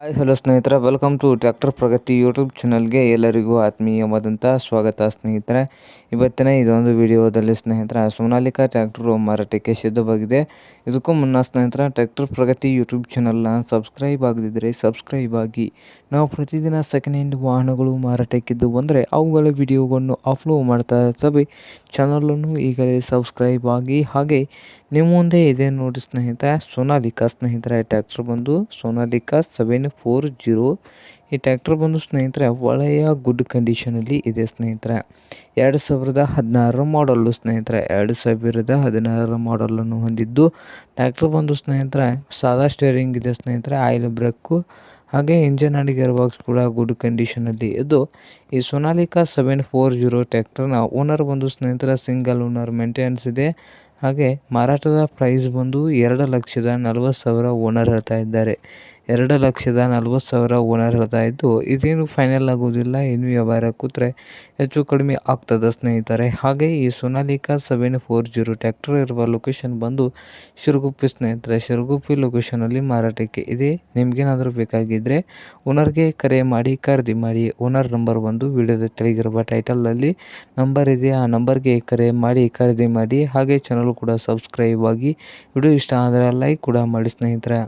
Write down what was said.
Hi hello ಸ್ನೇಹಿತರೆ, welcome to tractor Pragati YouTube ಚಾನಲ್ಗೆ ಎಲ್ಲರಿಗೂ ಆತ್ಮೀಯವಾದಂಥ ಸ್ವಾಗತ ಸ್ನೇಹಿತರೆ. ಇವತ್ತಿನ ಇದೊಂದು ವಿಡಿಯೋದಲ್ಲಿ ಸ್ನೇಹಿತರೆ ಸೋನಾಲಿಕಾ ಟ್ರ್ಯಾಕ್ಟರು ಮಾರಾಟಕ್ಕೆ ಸಿದ್ಧವಾಗಿದೆ. ಇದಕ್ಕೂ ಮುನ್ನ ಸ್ನೇಹಿತರೆ ಟ್ರ್ಯಾಕ್ಟರ್ ಪ್ರಗತಿ ಯೂಟ್ಯೂಬ್ ಚಾನಲ್ನ ಸಬ್ಸ್ಕ್ರೈಬ್ ಆಗದಿದ್ದರೆ ಸಬ್ಸ್ಕ್ರೈಬ್ ಆಗಿ. ನಾವು ಪ್ರತಿದಿನ ಸೆಕೆಂಡ್ ಹ್ಯಾಂಡ್ ವಾಹನಗಳು ಮಾರಾಟಕ್ಕಿದ್ದು ಬಂದರೆ ಅವುಗಳ ವಿಡಿಯೋಗಳನ್ನು ಅಪ್ಲೋಡ್ ಮಾಡ್ತಾ ಇರ್ತವೆ. ಚಾನಲನ್ನು ಈಗಲೇ ಸಬ್ಸ್ಕ್ರೈಬ್ ಆಗಿ. ಹಾಗೆ ನಿಮ್ಮ ಮುಂದೆ ಇದೆ ನೋಡಿ ಸ್ನೇಹಿತರೆ ಸೋನಾಲಿಕಾ ಸ್ನೇಹಿತರೆ ಟ್ರ್ಯಾಕ್ಟರ್ ಬಂದು ಸೋನಾಲಿಕಾ 740. ಈ ಟ್ರ್ಯಾಕ್ಟರ್ ಬಂದು ಸ್ನೇಹಿತರೆ ಒಳ್ಳೆಯ ಗುಡ್ ಕಂಡೀಷನಲ್ಲಿ ಇದೆ ಸ್ನೇಹಿತರೆ. 2016 ಮಾಡಲ್ಲು ಸ್ನೇಹಿತರೆ. 2016 ಮಾಡಲನ್ನು ಹೊಂದಿದ್ದು ಟ್ರ್ಯಾಕ್ಟರ್ ಬಂದು ಸ್ನೇಹಿತರೆ ಸಾದಾ ಸ್ಟೇರಿಂಗ್ ಇದೆ ಸ್ನೇಹಿತರೆ. ಆಯಿಲ್ ಬ್ರೇಕು ಹಾಗೆ ಇಂಜನ್ ಆ್ಯಂಡ್ ಗೇರ್ ಬಾಕ್ಸ್ ಕೂಡ ಗುಡ್ ಕಂಡೀಷನಲ್ಲಿ ಇದ್ದು, ಈ ಸೋನಾಲಿಕಾ 740 ಟ್ರ್ಯಾಕ್ಟರ್ನ ಓನರ್ ಬಂದು ಸ್ನೇಹಿತರೆ ಸಿಂಗಲ್ ಓನರ್ ಮೇಂಟೆನೆನ್ಸ್ ಇದೆ. ಹಾಗೆ ಮಾರಾಟದ ಪ್ರೈಸ್ ಬಂದು 2,40,000 ಓನರ್ ಹೇಳ್ತಾ ಇದ್ದಾರೆ. 2,40,000 ಓನರ್ ಹೇಳ್ತಾ ಇದ್ದು, ಇದೇನು ಫೈನಲ್ ಆಗೋದಿಲ್ಲ. ಇನ್ನು ವ್ಯವಹಾರ ಕೂತ್ರೆ ಹೆಚ್ಚು ಕಡಿಮೆ ಆಗ್ತದೆ ಸ್ನೇಹಿತರೆ. ಹಾಗೆ ಈ ಸೋನಾಲಿಕಾ 740 ಟ್ರ್ಯಾಕ್ಟರ್ ಇರುವ ಲೊಕೇಶನ್ ಬಂದು ಶಿರಗುಪ್ಪಿ ಸ್ನೇಹಿತರೆ. ಶಿರಗುಪ್ಪಿ ಲೊಕೇಶನಲ್ಲಿ ಮಾರಾಟಕ್ಕೆ ಇದೆ. ನಿಮಗೇನಾದರೂ ಬೇಕಾಗಿದ್ದರೆ ಓನರ್ಗೆ ಕರೆ ಮಾಡಿ ಖರೀದಿ ಮಾಡಿ. ಓನರ್ ನಂಬರ್ ಬಂದು ವಿಡಿಯೋದ ಕೆಳಗಿರುವ ಟೈಟಲಲ್ಲಿ ನಂಬರ್ ಇದೆ. ಆ ನಂಬರ್ಗೆ ಕರೆ ಮಾಡಿ ಖರೀದಿ ಮಾಡಿ. ಹಾಗೆ ಚಾನಲ್ ಕೂಡ ಸಬ್ಸ್ಕ್ರೈಬ್ ಆಗಿ. ವಿಡಿಯೋ ಇಷ್ಟ ಆದರೆ ಲೈಕ್ ಕೂಡ ಮಾಡಿ ಸ್ನೇಹಿತರೆ.